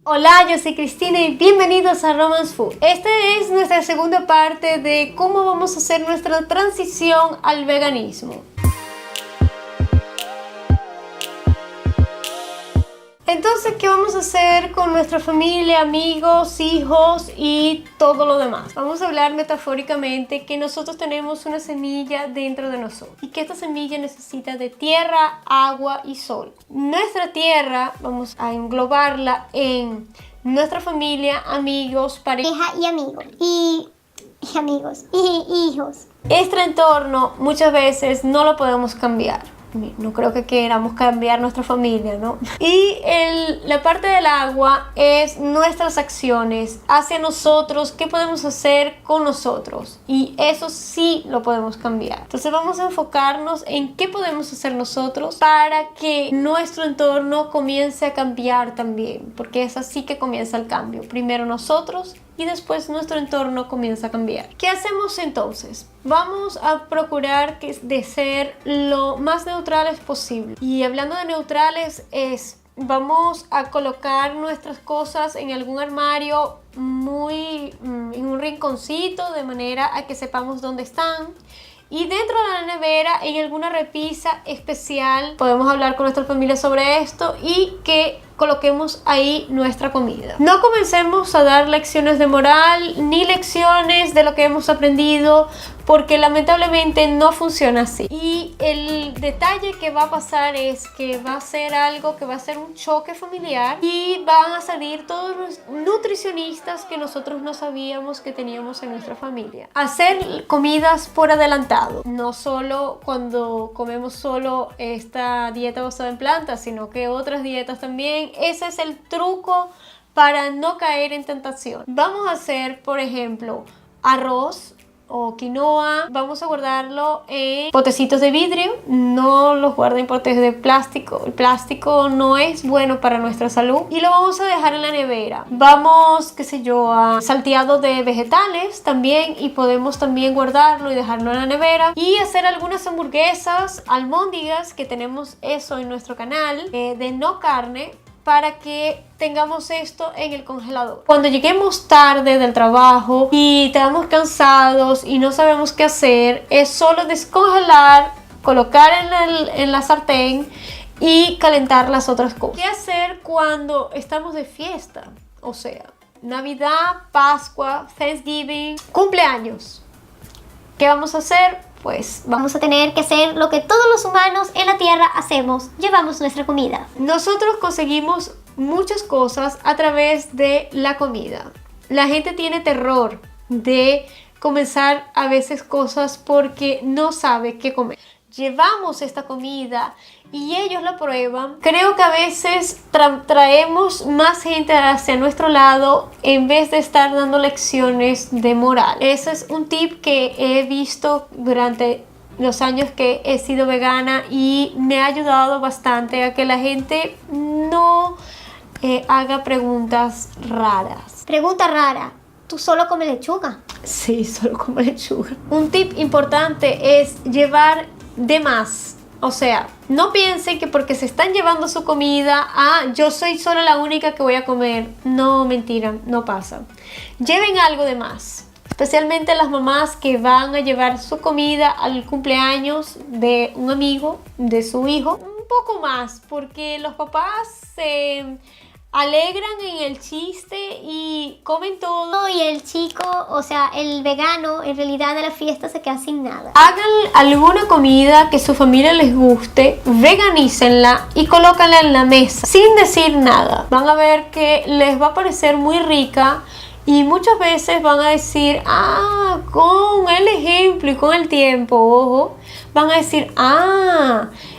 Hola, yo soy Cristina y bienvenidos a Romance Food. Esta es nuestra segunda parte de cómo vamos a hacer nuestra transición al veganismo. Entonces, ¿qué vamos a hacer con nuestra familia, amigos, hijos y todo lo demás? Vamos a hablar metafóricamente que nosotros tenemos una semilla dentro de nosotros y que esta semilla necesita de tierra, agua y sol. Nuestra tierra vamos a englobarla en nuestra familia, amigos, pareja Y amigos y amigos y hijos. Este entorno muchas veces no lo podemos cambiar. No creo que queramos cambiar nuestra familia, ¿no? Y la parte del agua es nuestras acciones hacia nosotros, qué podemos hacer con nosotros. Y eso sí lo podemos cambiar. Entonces vamos a enfocarnos en qué podemos hacer nosotros para que nuestro entorno comience a cambiar también. Porque es así que comienza el cambio. Primero nosotros y después nuestro entorno comienza a cambiar. ¿Qué hacemos entonces? Vamos a procurar de ser lo más neutrales posible. Y hablando de neutrales vamos a colocar nuestras cosas en algún armario en un rinconcito, de manera a que sepamos dónde están. Y dentro de la nevera, en alguna repisa especial, podemos hablar con nuestra familia sobre esto y que coloquemos ahí nuestra comida. No comencemos a dar lecciones de moral ni lecciones de lo que hemos aprendido, porque lamentablemente no funciona así. Y el detalle que va a pasar es que va a ser algo que va a ser un choque familiar y van a salir todos los nutricionistas que nosotros no sabíamos que teníamos en nuestra familia. Hacer comidas por adelantado, no solo cuando comemos solo esta dieta basada en plantas, sino que otras dietas también. Ese es el truco para no caer en tentación. Vamos a hacer, por ejemplo, arroz o quinoa. Vamos a guardarlo en potecitos de vidrio. No los guarden en potes de plástico. El plástico no es bueno para nuestra salud. Y lo vamos a dejar en la nevera. Vamos, qué sé yo, a salteado de vegetales también. Y podemos también guardarlo y dejarlo en la nevera. Y hacer algunas hamburguesas, albóndigas, que tenemos eso en nuestro canal, de no carne, para que tengamos esto en el congelador. Cuando lleguemos tarde del trabajo y estamos cansados y no sabemos qué hacer, es solo descongelar, colocar en la sartén y calentar las otras cosas. ¿Qué hacer cuando estamos de fiesta? O sea, Navidad, Pascua, Thanksgiving, cumpleaños. ¿Qué vamos a hacer? Pues Vamos a tener que hacer lo que todos los humanos en la Tierra hacemos. Llevamos nuestra comida. nosotros conseguimos muchas cosas a través de la comida. La gente tiene terror de comenzar a veces cosas porque no sabe qué comer. Llevamos esta comida y ellos la prueban. Creo que a veces traemos más gente hacia nuestro lado en vez de estar dando lecciones de moral. Ese es un tip que he visto durante los años que he sido vegana y me ha ayudado bastante a que la gente no haga preguntas raras. Pregunta rara. ¿Tú solo comes lechuga? Sí, solo como lechuga. Un tip importante es llevar de más. O sea, no piensen que porque se están llevando su comida, yo soy solo la única que voy a comer. No, mentira, no pasa. Lleven algo de más. Especialmente las mamás que van a llevar su comida al cumpleaños de un amigo, de su hijo. Un poco más, porque los papás se alegran en el chiste y comen todo. Y el chico, o sea, el vegano, en realidad de la fiesta se queda sin nada. Hagan alguna comida que su familia les guste, veganícenla y colócanla en la mesa sin decir nada. Van a ver que les va a parecer muy rica y muchas veces van a decir, con el ejemplo y con el tiempo, ojo, van a decir,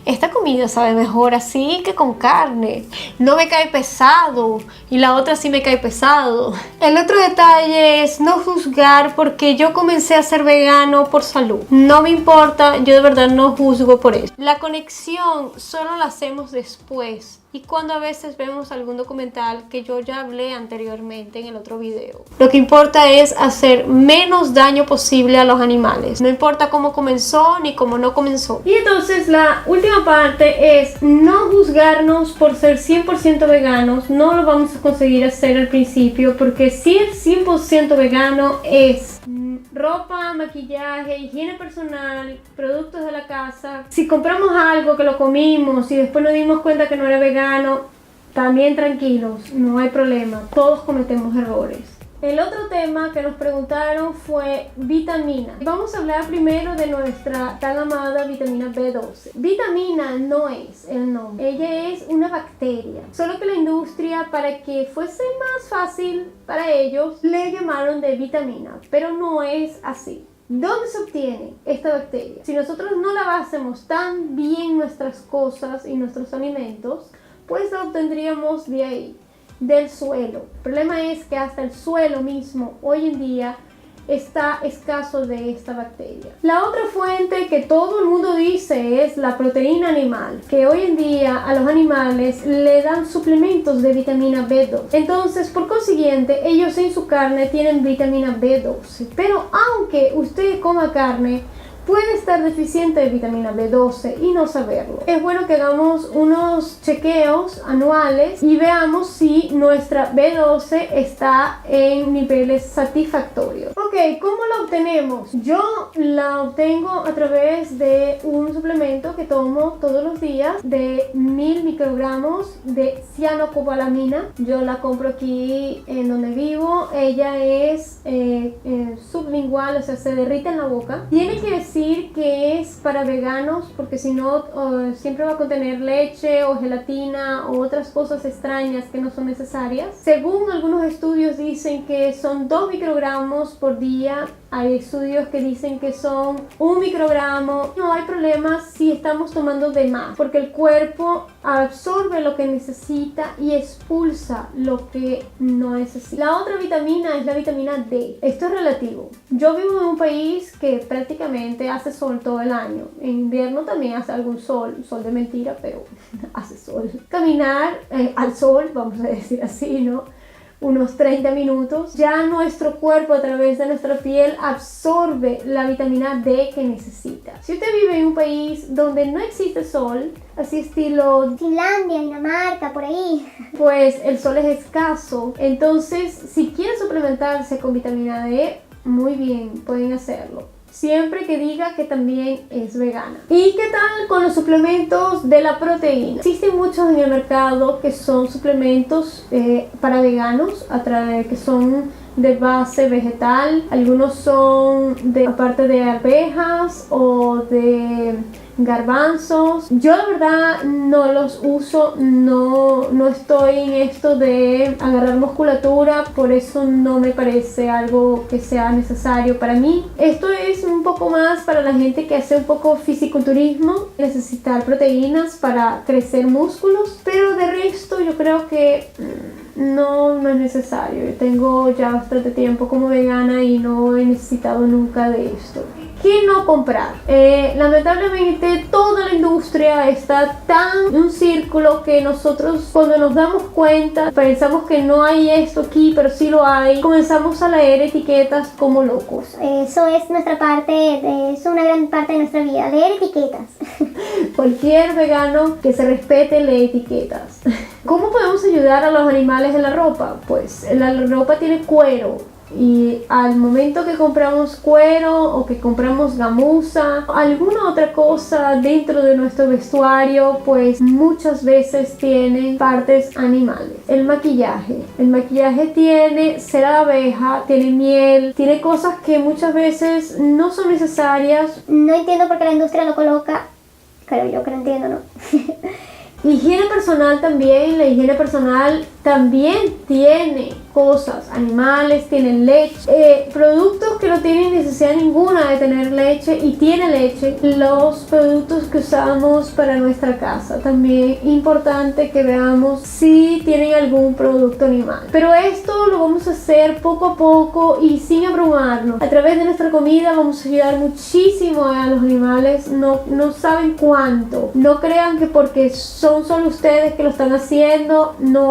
esta comida sabe mejor así que con carne. No me cae pesado y la otra sí me cae pesado. El otro detalle es no juzgar porque yo comencé a ser vegano por salud. No me importa, yo de verdad no juzgo por eso. La conexión solo la hacemos después y cuando a veces vemos algún documental que yo ya hablé anteriormente en el otro video. Lo que importa es hacer menos daño posible a los animales. No importa cómo comenzó ni cómo no comenzó. Y entonces la última parte es no juzgarnos por ser 100% veganos. No lo vamos a conseguir hacer al principio, porque si el 100% vegano es ropa, maquillaje, higiene personal, productos de la casa. Si compramos algo que lo comimos y después nos dimos cuenta que no era vegano, también tranquilos, no hay problema, todos cometemos errores. El otro tema que nos preguntaron fue vitamina. Vamos a hablar primero de nuestra tan amada vitamina B12. Vitamina no es el nombre, ella es una bacteria. Solo que la industria, para que fuese más fácil para ellos, le llamaron de vitamina, pero no es así. ¿Dónde se obtiene esta bacteria? Si nosotros no lavásemos tan bien nuestras cosas y nuestros alimentos, pues la obtendríamos de ahí, del suelo. El problema es que hasta el suelo mismo hoy en día está escaso de esta bacteria. La otra fuente que todo el mundo dice es la proteína animal, que hoy en día a los animales le dan suplementos de vitamina B12. Entonces, por consiguiente, ellos en su carne tienen vitamina B12. Pero aunque usted coma carne, puede estar deficiente de vitamina B12 y no saberlo. Es bueno que hagamos unos chequeos anuales y veamos si nuestra B12 está en niveles satisfactorios. Ok, ¿cómo la obtenemos? Yo la obtengo a través de un suplemento que tomo todos los días de 1000 microgramos de cianocobalamina. Yo la compro aquí en donde vivo. Ella es sublingual, o sea, se derrite en la boca. Tiene que decir que es para veganos, porque si no siempre va a contener leche o gelatina o otras cosas extrañas que no son necesarias. Según algunos estudios dicen que son 2 microgramos por día. Hay estudios que dicen que son 1 microgramo. No hay problema si estamos tomando de más, porque el cuerpo absorbe lo que necesita y expulsa lo que no necesita. La otra vitamina es la vitamina D. Esto es relativo. Yo vivo en un país que prácticamente hace sol todo el año. En invierno también hace algún sol de mentira, pero hace sol. Caminar al sol, vamos a decir así, ¿no? Unos 30 minutos, ya nuestro cuerpo a través de nuestra piel absorbe la vitamina D que necesita. Si usted vive en un país donde no existe sol, así estilo Finlandia, Dinamarca, por ahí, pues el sol es escaso. Entonces, si quieren suplementarse con vitamina D, muy bien, pueden hacerlo, siempre que diga que también es vegana. ¿Y qué tal con los suplementos de la proteína? Existen muchos en el mercado que son suplementos para veganos, que son de base vegetal. Algunos son de aparte de arvejas o de garbanzos. Yo la verdad no los uso, no estoy en esto de agarrar musculatura, por eso no me parece algo que sea necesario para mí. Esto es un poco más para la gente que hace un poco fisiculturismo, necesitar proteínas para crecer músculos, pero de resto yo creo que no es necesario. Yo tengo ya bastante tiempo como vegana y no he necesitado nunca de esto. ¿Qué no comprar? Lamentablemente toda la industria está tan en un círculo que nosotros, cuando nos damos cuenta, pensamos que no hay esto aquí, pero sí lo hay. Comenzamos a leer etiquetas como locos. Eso es nuestra parte, es una gran parte de nuestra vida, leer etiquetas. Cualquier vegano que se respete lee etiquetas. ¿Cómo podemos ayudar a los animales en la ropa? Pues la ropa tiene cuero. Y al momento que compramos cuero o que compramos gamuza, alguna otra cosa dentro de nuestro vestuario, pues muchas veces tienen partes animales. El maquillaje tiene cera de abeja, tiene miel, tiene cosas que muchas veces no son necesarias. No entiendo por qué la industria lo coloca, pero yo que no entiendo, ¿no? Higiene personal también, la higiene personal también tiene cosas, animales, tiene leche, productos que no tienen necesidad ninguna de tener leche y tiene leche. Los productos que usamos para nuestra casa, también importante que veamos si tienen algún producto animal. Pero esto lo vamos a hacer poco a poco y sin abrumarnos. A través de nuestra comida vamos a ayudar muchísimo a los animales, no saben cuánto. No crean que porque son solo ustedes que lo están haciendo, no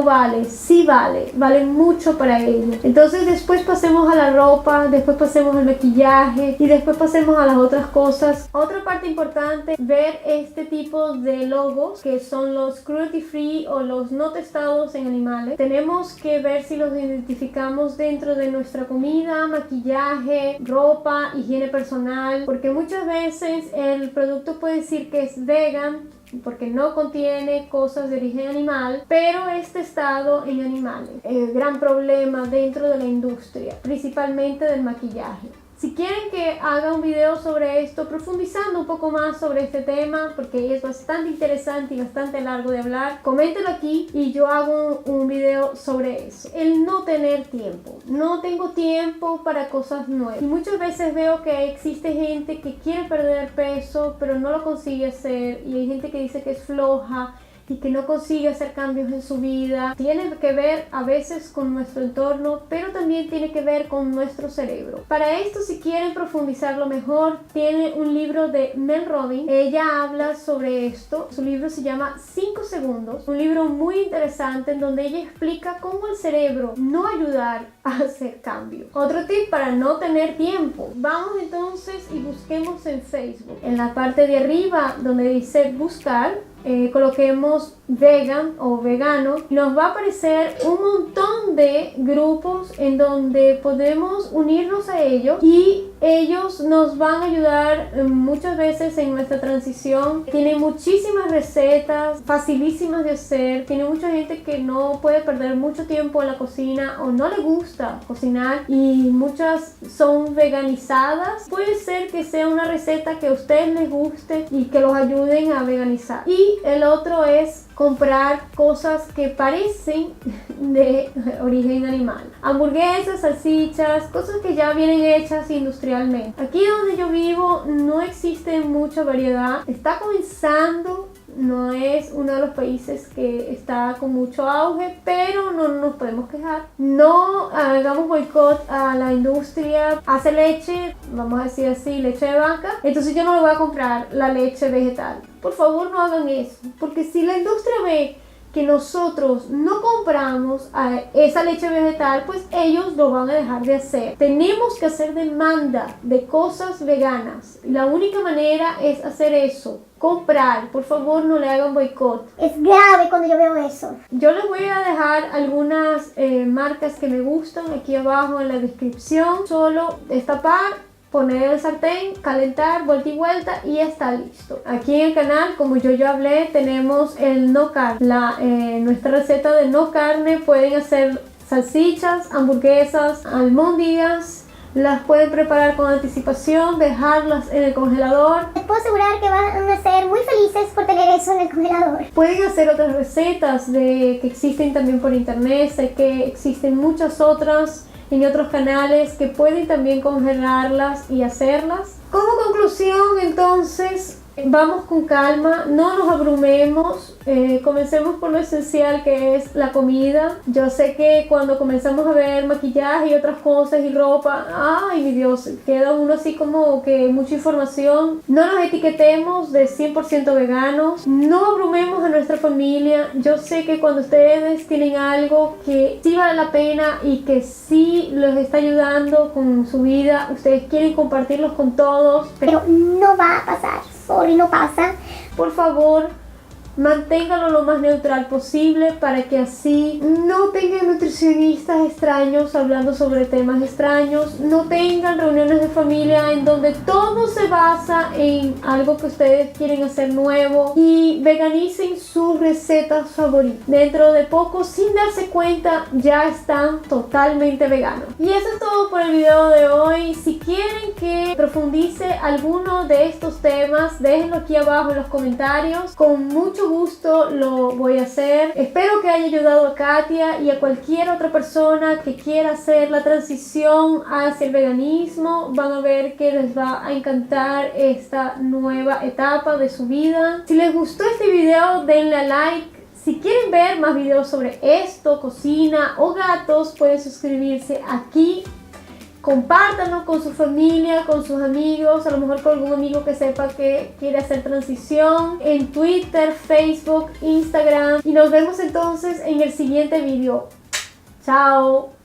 vale. Sí vale mucho para ellos. Entonces después pasemos a la ropa, después pasemos al maquillaje y después pasemos a las otras cosas. Otra parte importante, ver este tipo de logos que son los cruelty free o los no testados en animales. Tenemos que ver si los identificamos dentro de nuestra comida, maquillaje, ropa, higiene personal, porque muchas veces el producto puede decir que es vegan porque no contiene cosas de origen animal, pero es testado en animales. Gran problema dentro de la industria, principalmente del maquillaje. Si quieren que haga un video sobre esto, profundizando un poco más sobre este tema, porque es bastante interesante y bastante largo de hablar, coméntenlo aquí y yo hago un video sobre eso. El no tener tiempo. No tengo tiempo para cosas nuevas. Y muchas veces veo que existe gente que quiere perder peso, pero no lo consigue hacer. Y hay gente que dice que es floja y que no consigue hacer cambios en su vida. Tiene que ver a veces con nuestro entorno, pero también tiene que ver con nuestro cerebro. Para esto, si quieren profundizarlo mejor, tiene un libro de Mel Robbins. Ella habla sobre esto. Su libro se llama 5 segundos. Un libro muy interesante en donde ella explica cómo el cerebro no ayudar a hacer cambio. Otro tip para no tener tiempo. Vamos entonces y busquemos en Facebook. En la parte de arriba donde dice buscar, coloquemos vegan o vegano, nos va a aparecer un montón de grupos en donde podemos unirnos a ellos y ellos nos van a ayudar muchas veces en nuestra transición. Tienen muchísimas recetas facilísimas de hacer. Tiene mucha gente que no puede perder mucho tiempo en la cocina o no le gusta cocinar y muchas son veganizadas. Puede ser que sea una receta que a ustedes les guste y que los ayuden a veganizar. Y el otro es comprar cosas que parecen de origen animal. Hamburguesas, salchichas, cosas que ya vienen hechas industrialmente. Aquí donde yo vivo no existe mucha variedad. Está comenzando. No es uno de los países que está con mucho auge, pero no nos podemos quejar. No hagamos boicot a la industria. Hace leche, vamos a decir así, leche de vaca. Entonces yo no le voy a comprar la leche vegetal. Por favor, no hagan eso. Porque si la industria ve que nosotros no compramos esa leche vegetal, pues ellos lo van a dejar de hacer. Tenemos que hacer demanda de cosas veganas. La única manera es hacer eso. Comprar, por favor, no le hagan boicot. Es grave cuando yo veo eso. Yo les voy a dejar algunas marcas que me gustan aquí abajo en la descripción. Solo destapar, poner el sartén, calentar, vuelta y vuelta y está listo. Aquí en el canal, como yo hablé, tenemos el no carne. Nuestra receta de no carne. Pueden hacer salchichas, hamburguesas, albóndigas. Las pueden preparar con anticipación, dejarlas en el congelador. Les puedo asegurar que van a ser muy felices por tener eso en el congelador. Pueden hacer otras recetas que existen también por internet. Sé que existen muchas otras en otros canales que pueden también congelarlas y hacerlas. Como conclusión, entonces, vamos con calma, no nos abrumemos, comencemos por lo esencial que es la comida. Yo sé que cuando comenzamos a ver maquillaje y otras cosas y ropa, ay mi Dios, queda uno así como que mucha información. No nos etiquetemos de 100% veganos, no abrumemos a nuestra familia. Yo sé que cuando ustedes tienen algo que sí vale la pena y que sí los está ayudando con su vida, ustedes quieren compartirlos con todos, pero no va a pasar. Y no pasa. Por favor, manténgalo lo más neutral posible para que así no tengan nutricionistas extraños hablando sobre temas extraños, no tengan reuniones de familia en donde todo se basa en algo que ustedes quieren hacer nuevo y veganicen sus recetas favoritas. Dentro de poco, sin darse cuenta, ya están totalmente veganos. Y eso es todo por el video de hoy. Si quieren que profundice alguno de estos temas, déjenlo aquí abajo en los comentarios. Con mucho mucho gusto lo voy a hacer. Espero que haya ayudado a Katia y a cualquier otra persona que quiera hacer la transición hacia el veganismo. Van a ver que les va a encantar esta nueva etapa de su vida. Si les gustó este video, denle a like. Si quieren ver más videos sobre esto, cocina o gatos, pueden suscribirse aquí. Compártanlo con su familia, con sus amigos, a lo mejor con algún amigo que sepa que quiere hacer transición, en Twitter, Facebook, Instagram. Y nos vemos entonces en el siguiente video. Chao.